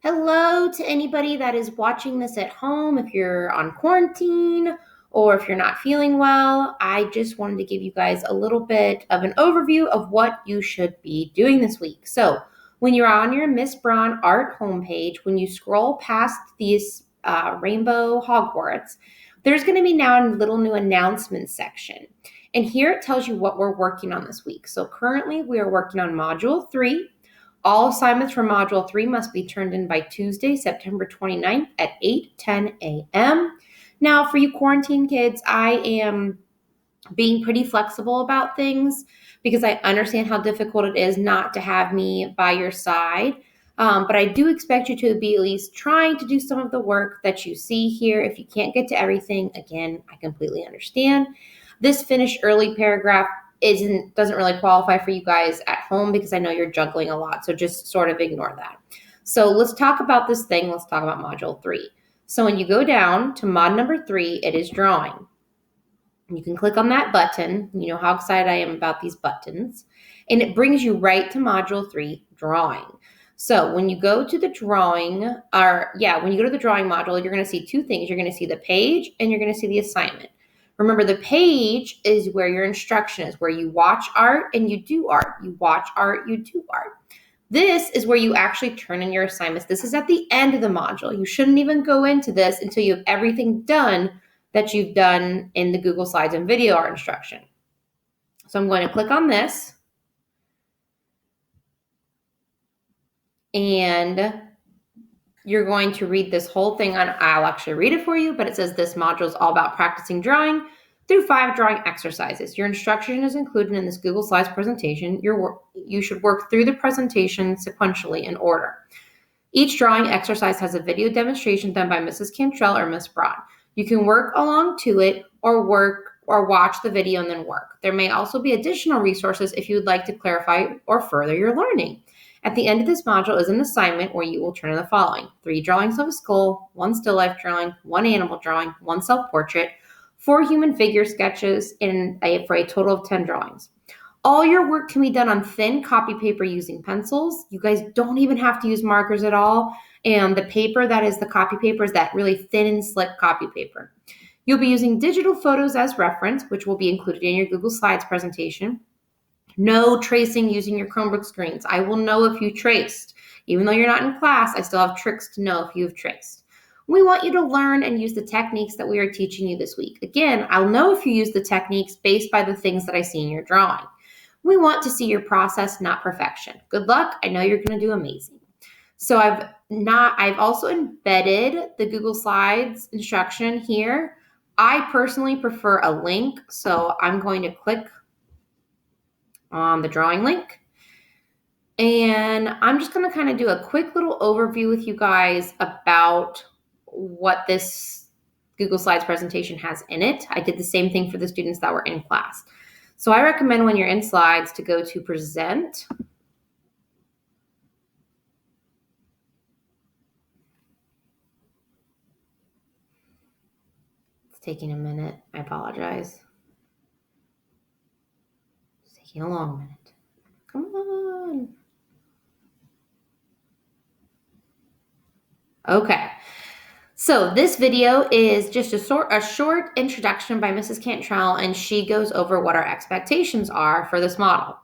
Hello to anybody that is watching this at home. If you're on quarantine or if you're not feeling well, I just wanted to give you guys a little bit of an overview of what you should be doing this week. So, when you're on your Miss Braun art homepage, when you scroll past these rainbow Hogwarts, there's going to be now a little new announcements section. And here it tells you what we're working on this week. So, currently we are working on Module 3. All assignments for Module 3 must be turned in by Tuesday, September 29th at 8:10 a.m. Now, for you quarantine kids, I am being pretty flexible about things because I understand how difficult it is not to have me by your side. But I do expect you to be at least trying to do some of the work that you see here. If you can't get to everything, again, I completely understand. This finish early paragraph doesn't really qualify for you guys at home because I know you're juggling a lot. So just sort of ignore that. So let's talk about this thing. Let's talk about Module 3. So when you go down to mod number 3, it is drawing. You can click on that button. You know how excited I am about these buttons. And it brings you right to Module 3, drawing. So when you go to the drawing, when you go to the drawing module, you're going to see two things. You're going to see the page and you're going to see the assignment. Remember, the page is where your instruction is, where you watch art and you do art. You watch art, you do art. This is where you actually turn in your assignments. This is at the end of the module. You shouldn't even go into this until you have everything done that you've done in the Google Slides and video art instruction. So I'm going to click on this. And you're going to read this whole thing I'll actually read it for you, but it says this module is all about practicing drawing through 5 drawing exercises. Your instruction is included in this Google Slides presentation. You should work through the presentation sequentially in order. Each drawing exercise has a video demonstration done by Mrs. Cantrell or Miss Braun. You can work along to it or watch the video and then work. There may also be additional resources if you would like to clarify or further your learning. At the end of this module is an assignment where you will turn in the following: 3 drawings of a skull, 1 still life drawing, 1 animal drawing, 1 self-portrait, 4 human figure sketches, for a total of 10 drawings. All your work can be done on thin copy paper using pencils. You guys don't even have to use markers at all. And the paper that is the copy paper is that really thin and slick copy paper. You'll be using digital photos as reference, which will be included in your Google Slides presentation. No tracing using your Chromebook screens. I will know if you traced. Even though you're not in class, I still have tricks to know if you've traced. We want you to learn and use the techniques that we are teaching you this week. Again, I'll know if you use the techniques based by the things that I see in your drawing. We want to see your process, not perfection. Good luck. I know you're going to do amazing. So I've also embedded the Google Slides instruction here. I personally prefer a link, so I'm going to click on the drawing link. And I'm just going to kind of do a quick little overview with you guys about what this Google Slides presentation has in it. I did the same thing for the students that were in class. So I recommend when you're in slides to go to present. It's taking a minute. I apologize. It's taking a long minute. Come on. Okay. So this video is just a short introduction by Mrs. Cantrell, and she goes over what our expectations are for this model.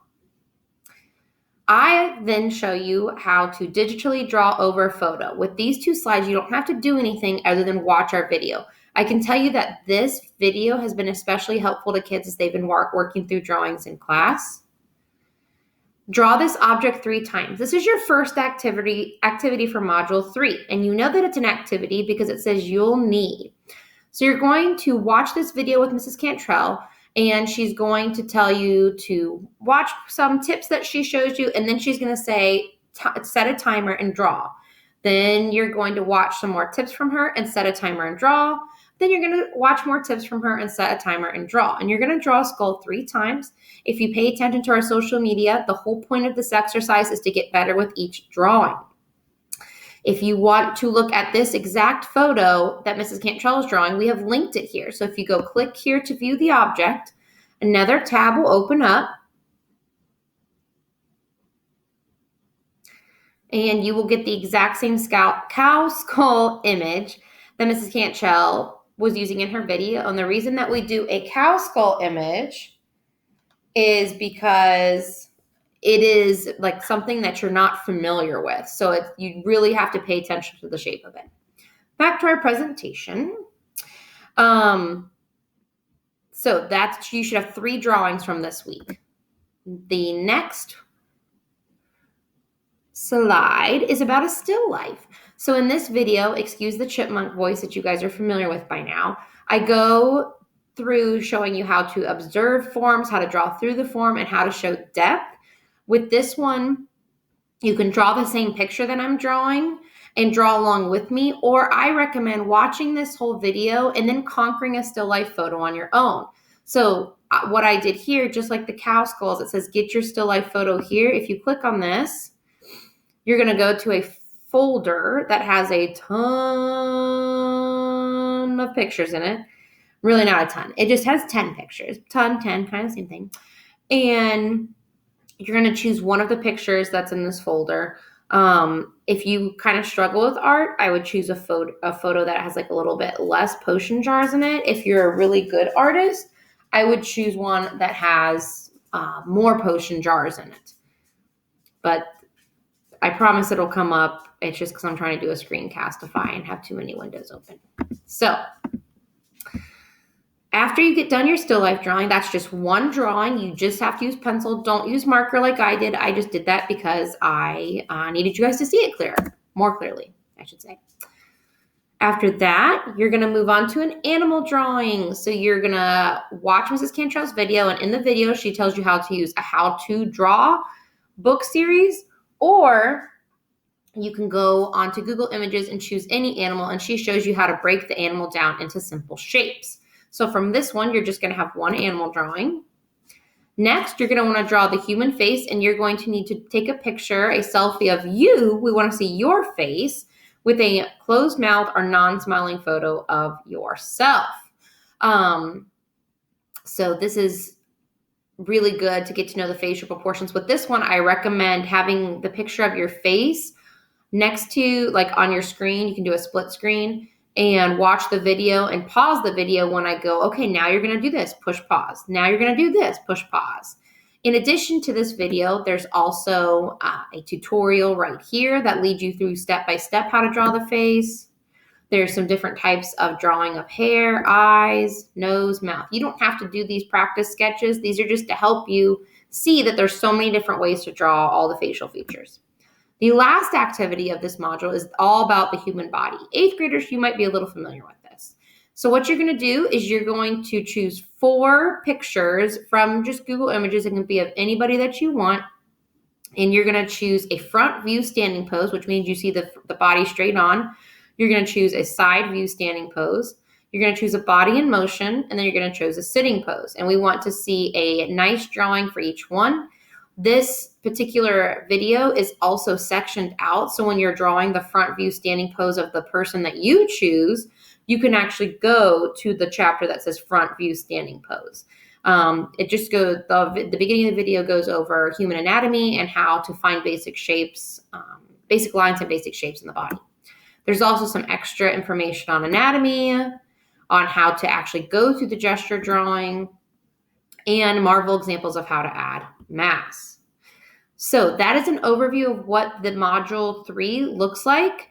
I then show you how to digitally draw over a photo. With these 2 slides, you don't have to do anything other than watch our video. I can tell you that this video has been especially helpful to kids as they've been working through drawings in class. Draw this object 3 times. This is your first activity for Module 3, and you know that it's an activity because it says you'll need. So you're going to watch this video with Mrs. Cantrell, and she's going to tell you to watch some tips that she shows you, and then she's going to say, set a timer and draw. Then you're going to watch some more tips from her and set a timer and draw. Then you're going to watch more tips from her and set a timer and draw. And you're going to draw a skull 3 times. If you pay attention to our social media, the whole point of this exercise is to get better with each drawing. If you want to look at this exact photo that Mrs. Cantrell is drawing, we have linked it here. So if you go click here to view the object, another tab will open up. and you will get the exact same cow skull image that Mrs. Cantwell was using in her video. And the reason that we do a cow skull image is because it is like something that you're not familiar with. So you really have to pay attention to the shape of it. Back to our presentation. So you should have 3 drawings from this week. The next slide is about a still life. So in this video, excuse the chipmunk voice that you guys are familiar with by now, I go through showing you how to observe forms, how to draw through the form, and how to show depth. With this one, you can draw the same picture that I'm drawing and draw along with me, or I recommend watching this whole video and then conquering a still life photo on your own. So what I did here, just like the cow skulls, it says get your still life photo here. If you click on this, you're going to go to a folder that has a ton of pictures in it. Really not a ton. It just has 10 pictures. 10, kind of the same thing. And you're going to choose one of the pictures that's in this folder. If you kind of struggle with art, I would choose a photo that has like a little bit less potion jars in it. If you're a really good artist, I would choose one that has more potion jars in it. But I promise it'll come up. It's just because I'm trying to do a screencastify and have too many windows open. So after you get done your still life drawing, that's just one drawing. You just have to use pencil. Don't use marker like I did. I just did that because I needed you guys to see it more clearly, I should say. After that, you're going to move on to an animal drawing. So you're going to watch Mrs. Cantwell's video, and in the video, she tells you how to use a how-to draw book series, or you can go onto Google Images and choose any animal, and she shows you how to break the animal down into simple shapes. So from this one, you're just going to have one animal drawing. Next, you're going to want to draw the human face, and you're going to need to take a picture, a selfie of you. We want to see your face with a closed mouth or non-smiling photo of yourself. So this is really good to get to know the facial proportions. With this one, I recommend having the picture of your face next to, like on your screen. You can do a split screen and watch the video and pause the video when I go, okay, now you're going to do this, push pause. Now you're going to do this, push pause. In addition to this video, there's also a tutorial right here that leads you through step-by-step how to draw the face. There's some different types of drawing of hair, eyes, nose, mouth. You don't have to do these practice sketches. These are just to help you see that there's so many different ways to draw all the facial features. The last activity of this module is all about the human body. 8th graders, you might be a little familiar with this. So what you're going to do is you're going to choose 4 pictures from just Google Images. It can be of anybody that you want. And you're going to choose a front view standing pose, which means you see the body straight on. You're going to choose a side view standing pose. You're going to choose a body in motion, and then you're going to choose a sitting pose. And we want to see a nice drawing for each one. This particular video is also sectioned out. So when you're drawing the front view standing pose of the person that you choose, you can actually go to the chapter that says front view standing pose. It just goes, the beginning of the video goes over human anatomy and how to find basic shapes, basic lines and basic shapes in the body. There's also some extra information on anatomy, on how to actually go through the gesture drawing, and Marvel examples of how to add mass. So that is an overview of what the Module 3 looks like.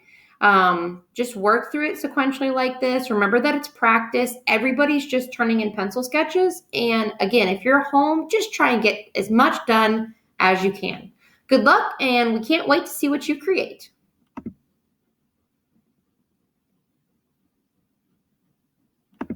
Just work through it sequentially like this. Remember that it's practice. Everybody's just turning in pencil sketches. And again, if you're home, just try and get as much done as you can. Good luck, and we can't wait to see what you create.